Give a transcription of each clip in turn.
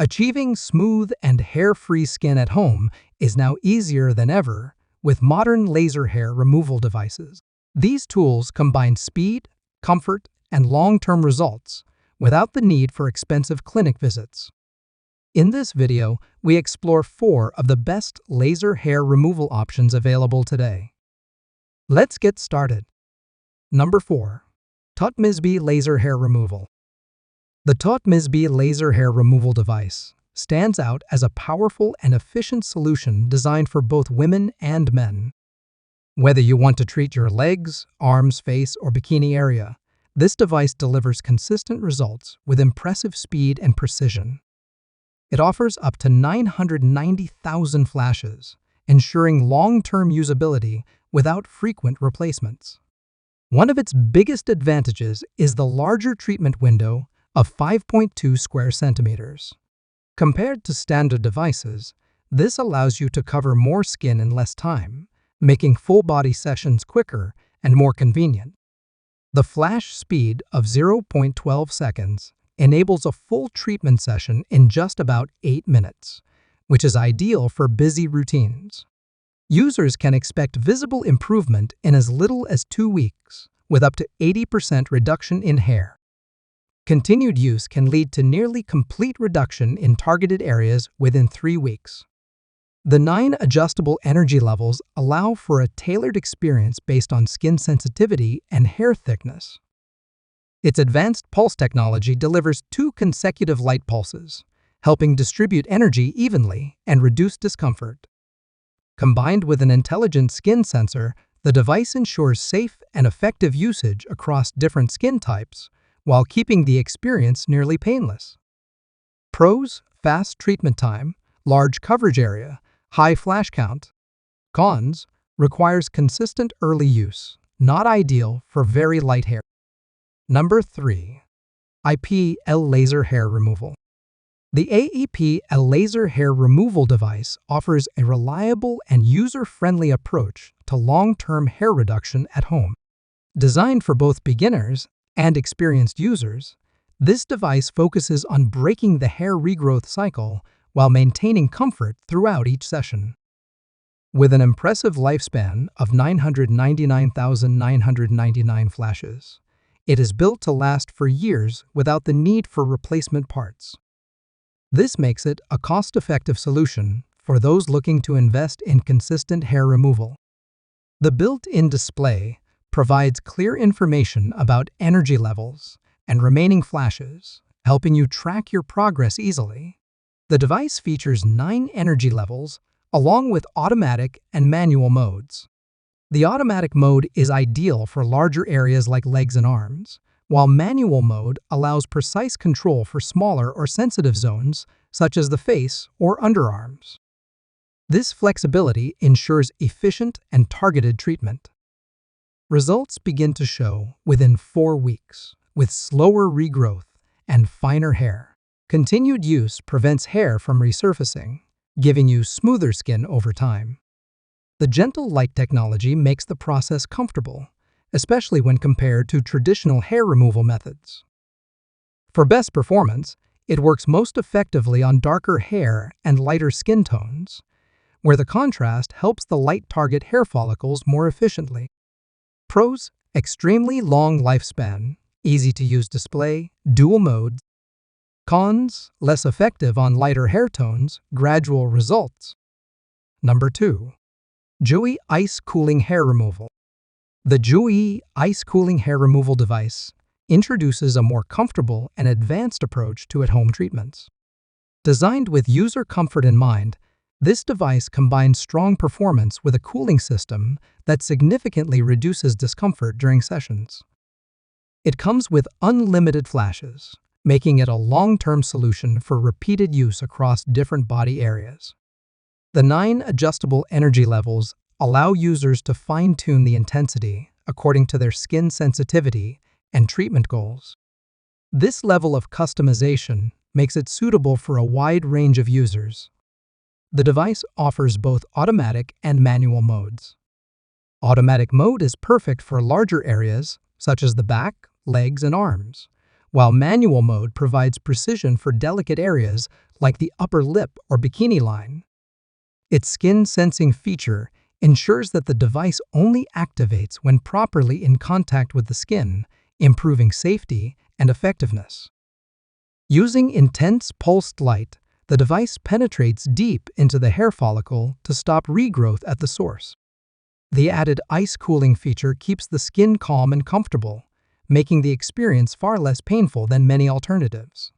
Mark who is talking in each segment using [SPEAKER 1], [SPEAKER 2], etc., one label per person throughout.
[SPEAKER 1] Achieving smooth and hair-free skin at home is now easier than ever with modern laser hair removal devices. These tools combine speed, comfort, and long-term results without the need for expensive clinic visits. In this video, we explore 4 of the best laser hair removal options available today. Let's get started. Number 4. Totmizby Laser Hair Removal. The Totmizby laser hair removal device stands out as a powerful and efficient solution designed for both women and men. Whether you want to treat your legs, arms, face, or bikini area, this device delivers consistent results with impressive speed and precision. It offers up to 990,000 flashes, ensuring long-term usability without frequent replacements. One of its biggest advantages is the larger treatment window of 5.2 square centimeters. Compared to standard devices, this allows you to cover more skin in less time, making full-body sessions quicker and more convenient. The flash speed of 0.12 seconds enables a full treatment session in just about 8 minutes, which is ideal for busy routines. Users can expect visible improvement in as little as 2 weeks, with up to 80% reduction in hair. Continued use can lead to nearly complete reduction in targeted areas within 3 weeks. The 9 adjustable energy levels allow for a tailored experience based on skin sensitivity and hair thickness. Its advanced pulse technology delivers 2 consecutive light pulses, helping distribute energy evenly and reduce discomfort. Combined with an intelligent skin sensor, the device ensures safe and effective usage across different skin types, while keeping the experience nearly painless. Pros: fast treatment time, large coverage area, high flash count. Cons: requires consistent early use, not ideal for very light hair. Number 3. AEP-L Laser Hair Removal. The AEP-L Laser Hair Removal device offers a reliable and user-friendly approach to long-term hair reduction at home. Designed for both beginners and experienced users, this device focuses on breaking the hair regrowth cycle while maintaining comfort throughout each session. With an impressive lifespan of 999,999 flashes, it is built to last for years without the need for replacement parts. This makes it a cost-effective solution for those looking to invest in consistent hair removal. The built-in display provides clear information about energy levels and remaining flashes, helping you track your progress easily. The device features 9 energy levels along with automatic and manual modes. The automatic mode is ideal for larger areas like legs and arms, while manual mode allows precise control for smaller or sensitive zones such as the face or underarms. This flexibility ensures efficient and targeted treatment. Results begin to show within 4 weeks, with slower regrowth and finer hair. Continued use prevents hair from resurfacing, giving you smoother skin over time. The gentle light technology makes the process comfortable, especially when compared to traditional hair removal methods. For best performance, it works most effectively on darker hair and lighter skin tones, where the contrast helps the light target hair follicles more efficiently. Pros: extremely long lifespan, easy-to-use display, dual modes. Cons: less effective on lighter hair tones, gradual results. Number 2. JOOYEE Ice Cooling Hair Removal. The JOOYEE Ice Cooling Hair Removal device introduces a more comfortable and advanced approach to at-home treatments. Designed with user comfort in mind, this device combines strong performance with a cooling system that significantly reduces discomfort during sessions. It comes with unlimited flashes, making it a long-term solution for repeated use across different body areas. The 9 adjustable energy levels allow users to fine-tune the intensity according to their skin sensitivity and treatment goals. This level of customization makes it suitable for a wide range of users. The device offers both automatic and manual modes. Automatic mode is perfect for larger areas such as the back, legs, and arms, while manual mode provides precision for delicate areas like the upper lip or bikini line. Its skin sensing feature ensures that the device only activates when properly in contact with the skin, improving safety and effectiveness. Using intense pulsed light, the device penetrates deep into the hair follicle to stop regrowth at the source. The added ice cooling feature keeps the skin calm and comfortable, making the experience far less painful than many alternatives.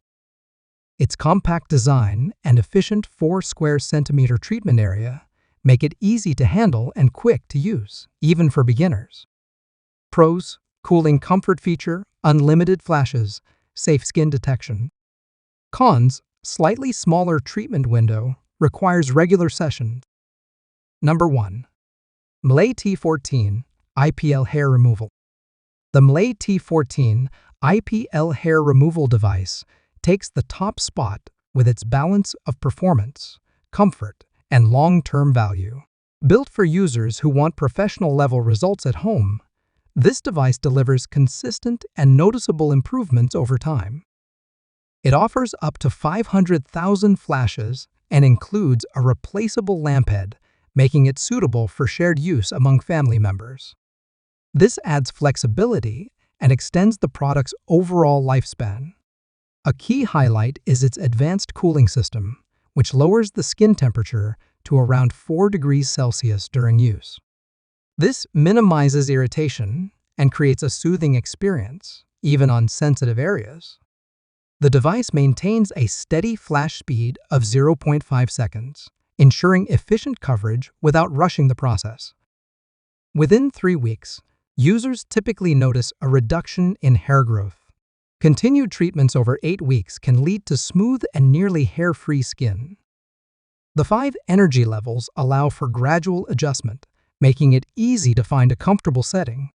[SPEAKER 1] Its compact design and efficient 4 square centimeter treatment area make it easy to handle and quick to use, even for beginners. Pros: cooling comfort feature, unlimited flashes, safe skin detection. Cons: slightly smaller treatment window, requires regular sessions. Number 1. MLAY T14 IPL Hair Removal. The MLAY T14 IPL hair removal device takes the top spot with its balance of performance, comfort, and long-term value. Built for users who want professional-level results at home, this device delivers consistent and noticeable improvements over time. It offers up to 500,000 flashes and includes a replaceable lamphead, making it suitable for shared use among family members. This adds flexibility and extends the product's overall lifespan. A key highlight is its advanced cooling system, which lowers the skin temperature to around 4 degrees Celsius during use. This minimizes irritation and creates a soothing experience, even on sensitive areas. The device maintains a steady flash speed of 0.5 seconds, ensuring efficient coverage without rushing the process. Within 3 weeks, users typically notice a reduction in hair growth. Continued treatments over 8 weeks can lead to smooth and nearly hair-free skin. The 5 energy levels allow for gradual adjustment, making it easy to find a comfortable setting.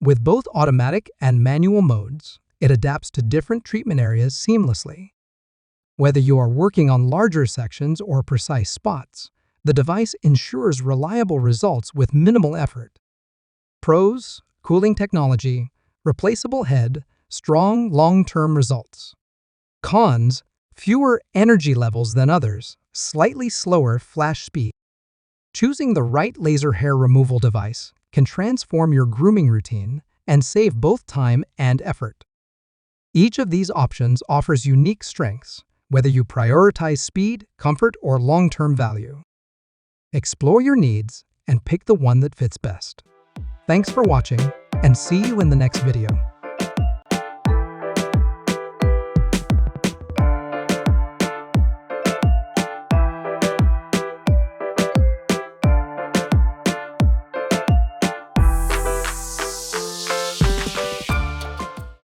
[SPEAKER 1] With both automatic and manual modes, it adapts to different treatment areas seamlessly. Whether you are working on larger sections or precise spots, the device ensures reliable results with minimal effort. Pros: cooling technology, replaceable head, strong long-term results. Cons: fewer energy levels than others, slightly slower flash speed. Choosing the right laser hair removal device can transform your grooming routine and save both time and effort. Each of these options offers unique strengths, whether you prioritize speed, comfort, or long-term value. Explore your needs and pick the one that fits best. Thanks for watching, and see you in the next video.